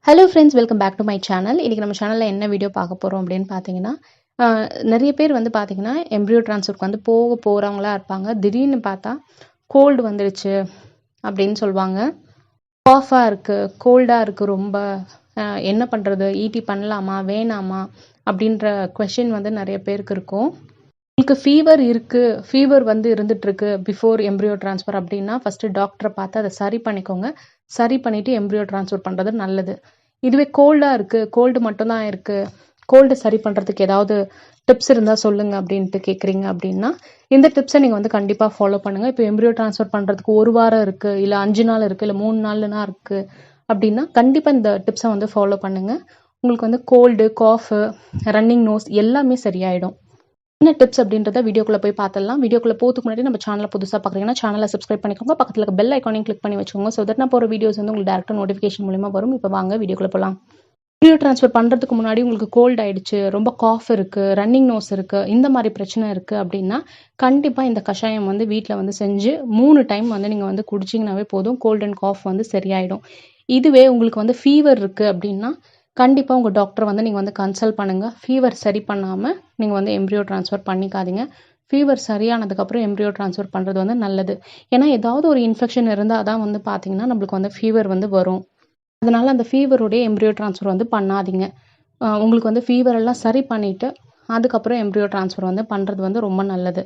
Hello friends, welcome back to my channel. இன்றைக்கி நம்ம சேனலில் என்ன வீடியோ பார்க்க போகிறோம் அப்படின்னு பார்த்தீங்கன்னா, நிறைய பேர் வந்து பார்த்தீங்கன்னா எம்ப்ரியோ ட்ரான்ஸ்ஃபருக்கு வந்து போகிறவங்களா இருப்பாங்க. திடீர்னு பார்த்தா கோல்டு வந்துடுச்சு அப்படின்னு சொல்லுவாங்க. காஃபாக இருக்குது, கோல்டாக இருக்குது, ரொம்ப என்ன பண்ணுறது, ஈடி பண்ணலாமா வேணாமா அப்படின்ற கொஷின் வந்து நிறைய பேருக்கு இருக்கும். உங்களுக்கு ஃபீவர் இருக்குது, ஃபீவர் வந்து இருந்துகிட்ருக்கு பிஃபோர் எம்ப்ரியோ ட்ரான்ஸ்ஃபர் அப்படின்னா ஃபஸ்ட்டு டாக்டரை பார்த்து அதை சரி பண்ணிக்கோங்க. சரி பண்ணிவிட்டு எம்ப்ரியோ ட்ரான்ஸ்ஃபர் பண்ணுறது நல்லது. இதுவே கோல்டாக இருக்குது, கோல்டு மட்டும்தான் இருக்குது, கோல்டு சரி பண்ணுறதுக்கு ஏதாவது டிப்ஸ் இருந்தால் சொல்லுங்கள் அப்படின்ட்டு கேட்குறீங்க அப்படின்னா இந்த டிப்ஸை நீங்கள் வந்து கண்டிப்பாக ஃபாலோ பண்ணுங்கள். இப்போ எம்ப்ரியோ ட்ரான்ஸ்ஃபர் பண்ணுறதுக்கு 1 வாரம் இருக்குது, இல்லை 5 நாள் இருக்குது, இல்லை 3 நாள்னா இருக்குது அப்படின்னா கண்டிப்பாக இந்த டிப்ஸை வந்து ஃபாலோ பண்ணுங்கள். உங்களுக்கு வந்து கோல்டு, காஃபு, ரன்னிங் நோஸ் எல்லாமே சரியாயிடும். என்ன டிப்ஸ் அப்படின்றத வீடியோக்குள்ளே போய் பார்த்துடலாம். வீடியோக்குள்ளே போகிறதுக்கு முன்னாடி நம்ம சேனலை புதுசாக பார்க்குறீங்கன்னா சேனலை சப்ஸ்கிரைப் பண்ணிக்கோங்க. பக்கத்தில் இருக்க பெல் ஐக்கானையும் கிளிக் பண்ணி வச்சுக்கோங்க. ஸோ தட் நான் போகிற வீடியோஸ் வந்து உங்களுக்கு டேரெக்டாக நோட்டிஃபிகேஷன் மூலிமா வரும். இப்போ வாங்க வீடியோக்குள்ளே போகலாம். எம்ப்ரியோ ட்ரான்ஸ்ஃபர் பண்ணுறதுக்கு முன்னாடி உங்களுக்கு கோல்ட் ஆகிடுச்சு, ரொம்ப காஃப் இருக்குது, ரன்னிங் நோஸ் இருக்குது, இந்த மாதிரி பிரச்சனை இருக்குது அப்படின்னா கண்டிப்பாக இந்த கஷாயம் வந்து வீட்டில் வந்து செஞ்சு 3 டைம் வந்து நீங்கள் வந்து குடிச்சிங்கனாவே போதும். கோல்ட் அண்ட் காஃப் வந்து சரியாயிடும். இதுவே உங்களுக்கு வந்து ஃபீவர் இருக்குது அப்படின்னா கண்டிப்பாக உங்கள் டாக்டரை வந்து நீங்கள் வந்து கன்சல்ட் பண்ணுங்கள். ஃபீவர் சரி பண்ணாமல் நீங்கள் வந்து எம்ப்ரியோ ட்ரான்ஸ்ஃபர் பண்ணிக்காதீங்க. ஃபீவர் சரியானதுக்கப்புறம் எம்ப்ரியோ ட்ரான்ஸ்ஃபர் பண்ணுறது வந்து நல்லது. ஏன்னா ஏதாவது ஒரு இன்ஃபெக்ஷன் இருந்தால் தான் வந்து பார்த்திங்கன்னா நம்மளுக்கு வந்து ஃபீவர் வந்து வரும். அதனால் அந்த ஃபீவருடைய எம்ப்ரியோ ட்ரான்ஸ்ஃபர் வந்து பண்ணாதீங்க. உங்களுக்கு வந்து ஃபீவர் எல்லாம் சரி பண்ணிவிட்டு அதுக்கப்புறம் எம்ப்ரியோ ட்ரான்ஸ்ஃபர் வந்து பண்ணுறது வந்து ரொம்ப நல்லது.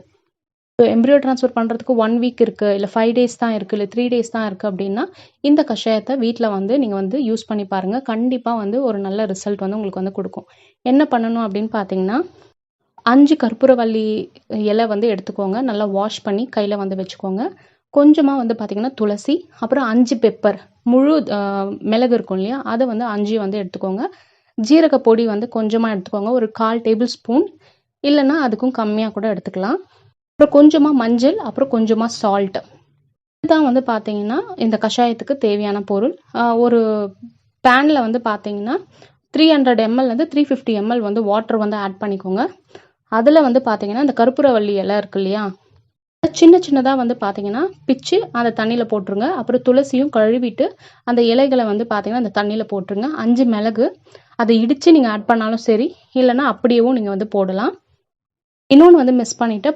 எம்ப்ரியோ ட்ரான்ஸ்ஃபர் பண்ணுறதுக்கு 1 வீக் இருக்குது, இல்லை 5 டேஸ் தான் இருக்குது, இல்லை 3 டேஸ் தான் இருக்குது அப்படின்னா இந்த கஷாயத்தை வீட்டில் வந்து நீங்கள் வந்து யூஸ் பண்ணி பாருங்கள். கண்டிப்பாக வந்து ஒரு நல்ல ரிசல்ட் வந்து உங்களுக்கு வந்து கொடுக்கும். என்ன பண்ணணும் அப்படின்னு பார்த்தீங்கன்னா 5 கற்பூரவள்ளி இலை வந்து எடுத்துக்கோங்க. நல்லா வாஷ் பண்ணி கையில் வந்து வச்சுக்கோங்க. கொஞ்சமாக வந்து பார்த்திங்கன்னா துளசி, அப்புறம் 5 பெப்பர், முழு மிளகு இருக்கும் இல்லையா, அதை வந்து 5 வந்து எடுத்துக்கோங்க. ஜீரக பொடி வந்து கொஞ்சமாக எடுத்துக்கோங்க, ஒரு 1/4 டேபிள் ஸ்பூன், இல்லைன்னா அதுக்கும் கம்மியாக கூட எடுத்துக்கலாம். அப்புறம் கொஞ்சமாக மஞ்சள், அப்புறம் கொஞ்சமாக சால்ட். இதுதான் வந்து பார்த்தீங்கன்னா இந்த கஷாயத்துக்கு தேவையான பொருள். ஒரு பேனில் வந்து பார்த்தீங்கன்னா 300 ml வந்து 350 ml வந்து வாட்டர் வந்து ஆட் பண்ணிக்கோங்க. அதில் வந்து பார்த்தீங்கன்னா இந்த கற்பூரவள்ளி இலை இருக்கு இல்லையா, சின்ன சின்னதாக வந்து பார்த்தீங்கன்னா பிச்சு அந்த தண்ணியில் போட்டுருங்க. அப்புறம் துளசியும் கழுவிட்டு அந்த இலைகளை வந்து பார்த்தீங்கன்னா அந்த தண்ணியில் போட்டுருங்க. 5 மிளகு அதை இடித்து நீங்கள் ஆட் பண்ணாலும் சரி, இல்லைன்னா அப்படியேவும் நீங்கள் வந்து போடலாம். இன்னொன்று வந்து மிஸ் பண்ணிவிட்ட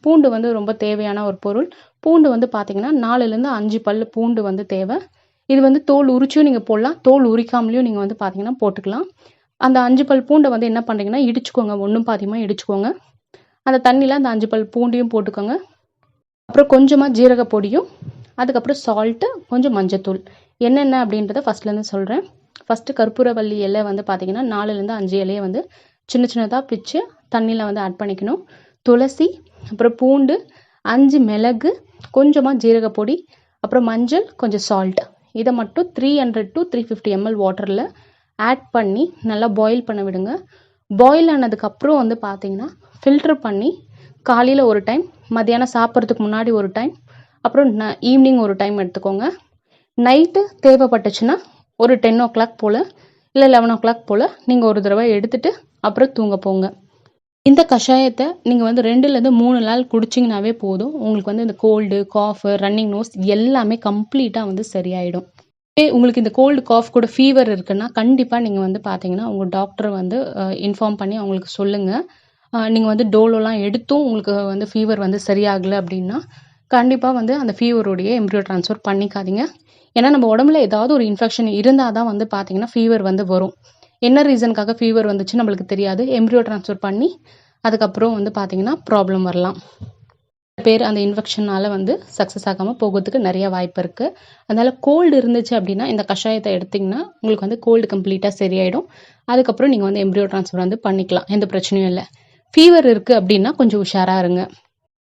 பூண்டு வந்து ரொம்ப தேவையான ஒரு பொருள். பூண்டு வந்து பார்த்தீங்கன்னா 4லேருந்து 5 பல் பூண்டு வந்து தேவை. இது வந்து தோல் உரிச்சும் நீங்கள் போடலாம், தோல் உரிக்காமலையும் நீங்கள் வந்து பார்த்தீங்கன்னா போட்டுக்கலாம். அந்த 5 பல் பூண்டை வந்து என்ன பண்ணுறீங்கன்னா இடிச்சுக்கோங்க, ஒன்றும் பாதியமாக இடிச்சுக்கோங்க. அந்த தண்ணியில் அந்த 5 பல் பூண்டையும் போட்டுக்கோங்க. அப்புறம் கொஞ்சமாக ஜீரக பொடியும், அதுக்கப்புறம் சால்ட்டு, கொஞ்சம் மஞ்சத்தூள். என்னென்ன அப்படின்றத ஃபஸ்ட்லேருந்து சொல்கிறேன். ஃபஸ்ட்டு கற்பூரவள்ளி இலை வந்து பார்த்தீங்கன்னா 4லேருந்து 5 இலையை வந்து சின்ன சின்னதாக பிச்சு தண்ணியில் வந்து ஆட் பண்ணிக்கணும். துளசி, அப்புறம் பூண்டு, 5 மிளகு, கொஞ்சமாக ஜீரக பொடி, அப்புறம் மஞ்சள், கொஞ்சம் சால்ட். இதை மட்டும் 300 to 350 ml வாட்டரில் ஆட் பண்ணி நல்லா பாயில் பண்ண விடுங்க. பாயில் ஆனதுக்கப்புறம் வந்து பார்த்தீங்கன்னா ஃபில்டர் பண்ணி காலையில் ஒரு டைம், மத்தியானம் சாப்பிட்றதுக்கு முன்னாடி ஒரு டைம், அப்புறம் ஈவினிங் ஒரு டைம் எடுத்துக்கோங்க. நைட்டு தேவைப்பட்டுச்சுன்னா ஒரு 10 o'clock போல், இல்லை 11 o'clock போல் நீங்கள் ஒரு தடவை எடுத்துகிட்டு அப்புறம் தூங்க போங்க. இந்த கஷாயத்தை நீங்கள் வந்து 2லேருந்து 3 நாள் குடிச்சிங்கனாவே போதும். உங்களுக்கு வந்து இந்த கோல்டு, காஃபு, ரன்னிங் நோஸ் எல்லாமே கம்ப்ளீட்டாக வந்து சரியாயிடும். உங்களுக்கு இந்த கோல்டு, காஃப் கூட ஃபீவர் இருக்குன்னா கண்டிப்பாக நீங்கள் வந்து பார்த்தீங்கன்னா உங்கள் டாக்டரை வந்து இன்ஃபார்ம் பண்ணி அவங்களுக்கு சொல்லுங்கள். நீங்கள் வந்து டோலோலாம் எடுத்தும் உங்களுக்கு வந்து ஃபீவர் வந்து சரியாகலை அப்படின்னா கண்டிப்பாக வந்து அந்த ஃபீவருடைய எம்ப்ரியோ ட்ரான்ஸ்ஃபர் பண்ணிக்காதீங்க. ஏன்னா நம்ம உடம்புல ஏதாவது ஒரு இன்ஃபெக்ஷன் இருந்தால் தான் வந்து பார்த்தீங்கன்னா ஃபீவர் வந்து வரும். என்ன ரீசனுக்காக ஃபீவர் வந்துச்சு நம்மளுக்கு தெரியாது. எம்ப்ரியோ ட்ரான்ஸ்ஃபர் பண்ணி அதுக்கப்புறம் வந்து பார்த்தீங்கன்னா ப்ராப்ளம் வரலாம். பேர் அந்த இன்ஃபெக்ஷனால் வந்து சக்ஸஸ் ஆகாமல் போகிறதுக்கு நிறைய வாய்ப்பு இருக்குது. அதனால் கோல்டு இருந்துச்சு அப்படின்னா இந்த கஷாயத்தை எடுத்திங்கன்னா உங்களுக்கு வந்து கோல்டு கம்ப்ளீட்டாக சரியாயிடும். அதுக்கப்புறம் நீங்கள் வந்து எம்ப்ரியோ ட்ரான்ஸ்ஃபர் வந்து பண்ணிக்கலாம், எந்த பிரச்சனையும் இல்லை. ஃபீவர் இருக்குது அப்படின்னா கொஞ்சம் உஷாராக இருங்க.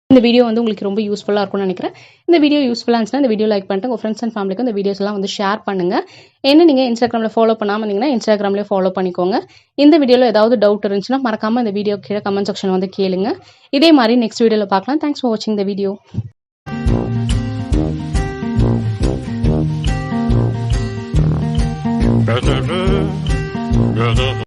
இந்த வீடியோ வந்து உங்களுக்கு ரொம்ப யூஸ்ஃபுல்லாக இருக்கும்னு நினைக்கிறேன். இந்த வீடியோ யூஸ்ஃபுல்லாக இருந்துச்சுன்னா இந்த வீடியோ லைக் பண்ணிட்டு உங்கள் ஃப்ரெண்ட்ஸ் அண்ட் ஃபேமிலிக்கு இந்த வீடியோஸ் எல்லாம் வந்து ஷேர் பண்ணுங்கள். என்ன நீங்கள் இன்ஸ்டாகிராமில் ஃபாலோ பண்ணாமல் இருந்தீங்கன்னா இன்ஸ்டாகிராம்லேயே ஃபாலோ பண்ணிக்கோங்க. இந்த வீடியோவில் ஏதாவது டவுட் இருந்துச்சுன்னா மறக்காமல் இந்த வீடியோ கீழே கமெண்ட் செக்ஷன் வந்து கேளுங்க. இதே மாதிரி நெக்ஸ்ட் வீடியோவில் பார்க்கலாம். தேங்க்ஸ் ஃபார் வாட்சிங் த வீடியோ.